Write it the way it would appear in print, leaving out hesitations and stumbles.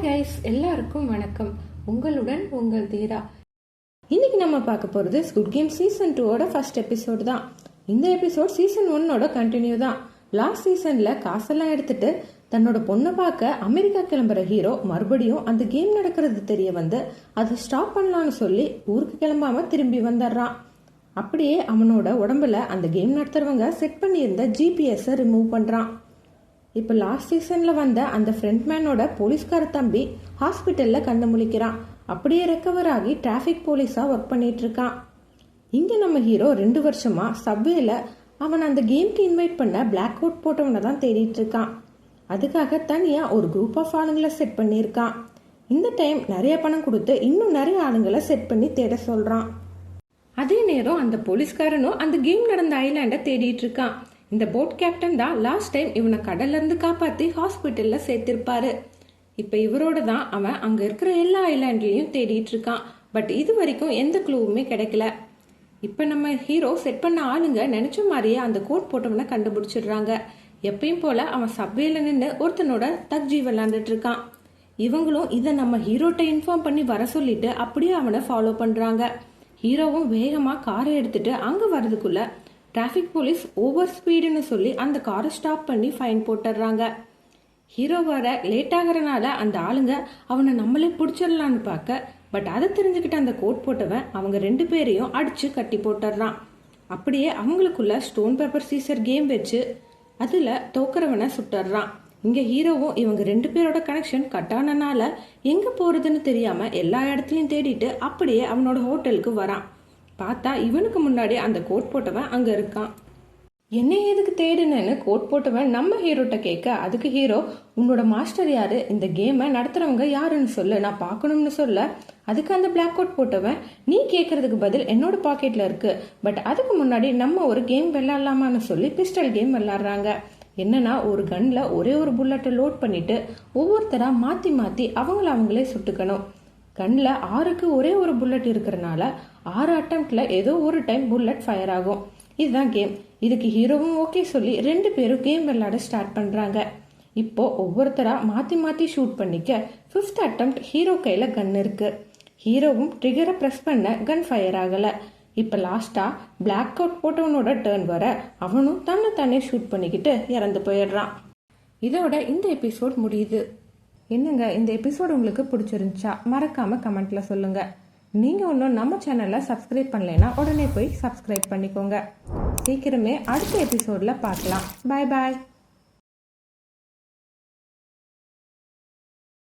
Guys, எல்லாருக்கும் வணக்கம். உங்களுடன் உங்கள் தீரா. இன்னைக்கு நம்ம பார்க்க போறது ஸ்குட் கேம் சீசன் 2 ஃபர்ஸ்ட் எபிசோட் தான். இந்த எபிசோட் சீசன் 1 கண்டினியூ தான். லாஸ்ட் சீசன்ல காசெல்லாம் எடுத்துட்டு தன்னோட பொண்ணை பார்க்க அமெரிக்கா கிளம்புற ஹீரோ மறுபடியும் அந்த கேம் நடக்கிறது தெரிய வந்து அதை ஸ்டாப் பண்ணலான்னு சொல்லி ஊருக்கு கிளம்பாம திரும்பி வந்துடுறான். அப்படியே அவனோட உடம்புல அந்த கேம் நடத்துறவங்க செட் பண்ணியிருந்த ஜிபிஎஸ் ரிமூவ் பண்றான். இப்போ லாஸ்ட் சீசன்ல வந்த அந்த ஃப்ரண்ட்மேனோட போலீஸ்கார தம்பி ஹாஸ்பிட்டல்ல கண்ணு முழிக்கிறான். அப்படியே ரெக்கவர் ஆகி டிராஃபிக் போலீஸா ஒர்க் பண்ணிட்டு இருக்கான். இங்க நம்ம ஹீரோ 2 வருஷமா சப்வேல அவன் அந்த கேம்க்கு இன்வைட் பண்ண பிளாக் கோட் போட்டவனை தான் தேடிட்டு இருக்கான். அதுக்காக தனியா ஒரு குரூப் ஆஃப் ஆளுங்களை செட் பண்ணியிருக்கான். இந்த டைம் நிறைய பணம் கொடுத்து இன்னும் நிறைய ஆளுங்களை செட் பண்ணி தேட சொல்றான். அதே நேரம் அந்த போலீஸ்காரனும் அந்த கேம் நடந்த ஐலாண்டை தேடிட்டு இருக்கான். இந்த போட் கேப்டன் தான் லாஸ்ட் டைம் இவனை கடல்ல இருந்து காப்பாத்தி ஹாஸ்பிட்டல்ல சேர்த்திருப்பாரு. இப்ப இவரோட தான் அவன் அங்க இருக்கிற எல்லா ஐலாண்ட்லயும் தேடிட்டு இருக்கான். பட் இது வரைக்கும் எந்த க்ளூவுமே கிடைக்கல. இப்ப நம்ம ஹீரோ செட் பண்ண ஆளுங்க நினைச்ச மாதிரியே அந்த கோட் போட்டவனை கண்டுபிடிச்சிடுறாங்க. எப்பயும் போல அவன் சப்வேல நின்று ஒருத்தனோட தக்ஜி விளாண்டுட்டு இருக்கான். இவங்களும் இதை நம்ம ஹீரோட்ட இன்ஃபார்ம் பண்ணி வர சொல்லிட்டு அப்படியே அவனை ஃபாலோ பண்றாங்க. ஹீரோவும் வேகமா காரை எடுத்துட்டு அங்க வர்றதுக்குள்ள டிராஃபிக் போலீஸ் ஓவர் ஸ்பீடுன்னு சொல்லி அந்த காரை ஸ்டாப் பண்ணி ஃபைன் போட்டுடுறாங்க. ஹீரோ வர லேட் ஆகிறனால அந்த ஆளுங்க அவனை நம்மளே பிடிச்சிடலான்னு பார்க்க, பட் அதை தெரிஞ்சுக்கிட்ட அந்த கோட் போட்டவன் அவங்க 2 பேரையும் அடிச்சு கட்டி போட்டுடுறான். அப்படியே அவங்களுக்குள்ள ஸ்டோன் பேப்பர் சீசர் கேம் வச்சு அதுல தோக்குறவனை சுட்டுறான். இங்க ஹீரோவும் இவங்க 2 பேரோட கனெக்ஷன் கட் ஆனனால எங்க போறதுன்னு தெரியாம எல்லா இடத்துலயும் தேடிட்டு அப்படியே அவனோட ஹோட்டலுக்கு வரான். பார்த்தா இவனுக்கு முன்னாடி அந்த கோட் போட்டவன் அங்க இருக்கான். என்ன எதுக்கு தேடுனேன்னு கோட் போட்டவன் நம்ம ஹீரோட்ட கேட்க, அதுக்கு ஹீரோ உன்னோட மாஸ்டர் யாரு, இந்த கேமை நடத்துறவங்க யாருன்னு சொல்லு, நான் பார்க்கணும்னு சொல்ல, அதுக்கு அந்த பிளாக் கோட் போட்டவன் நீ கேட்கறதுக்கு பதில் என்னோட பாக்கெட்ல இருக்கு, பட் அதுக்கு முன்னாடி நம்ம ஒரு கேம் விளையாடலாமான்னு சொல்லி பிஸ்டல் கேம் விளையாடுறாங்க. என்னன்னா ஒரு கன்ல ஒரே ஒரு புல்லட்டை லோட் பண்ணிட்டு ஒவ்வொருத்தரா மாத்தி மாத்தி அவங்களே சுட்டுக்கணும். கன்ல 6க்கு ஒரே ஒரு புல்லட் இருக்கிறனால 6 அட்டம்ப்ட்ல ஏதோ ஒரு டைம் புல்லட் ஃபயர் ஆகும். இதுதான் கேம். இதுக்கு ஹீரோவும் ஓகே சொல்லி 2 பேரும் கேம் விளையாட ஸ்டார்ட் பண்றாங்க. இப்போ ஒவ்வொருத்தரா மாத்தி மாத்தி ஷூட் பண்ணிக்க 5th அட்டம்ப்ட் ஹீரோ கையில கன் இருக்கு. ஹீரோவும் ட்ரிகரை பிரஸ் பண்ண கன் ஃபயர் ஆகல. இப்ப லாஸ்டா பிளாக் அவுட் போட்டவனோட டர்ன் வர அவனும் தன்னை ஷூட் பண்ணிக்கிட்டு இறந்து போயிடுறான். இதோட இந்த எபிசோட் முடியுது. என்னங்க, இந்த எபிசோட் உங்களுக்கு பிடிச்சிருந்துச்சா மறக்காம கமெண்ட்ல சொல்லுங்க. நீங்க இன்னும் நம்ம சேனலை சப்ஸ்கிரைப் பண்ணலைன்னா உடனே போய் சப்ஸ்கிரைப் பண்ணிக்கோங்க. சீக்கிரமே அடுத்த எபிசோட்ல பார்க்கலாம். பாய் பாய்.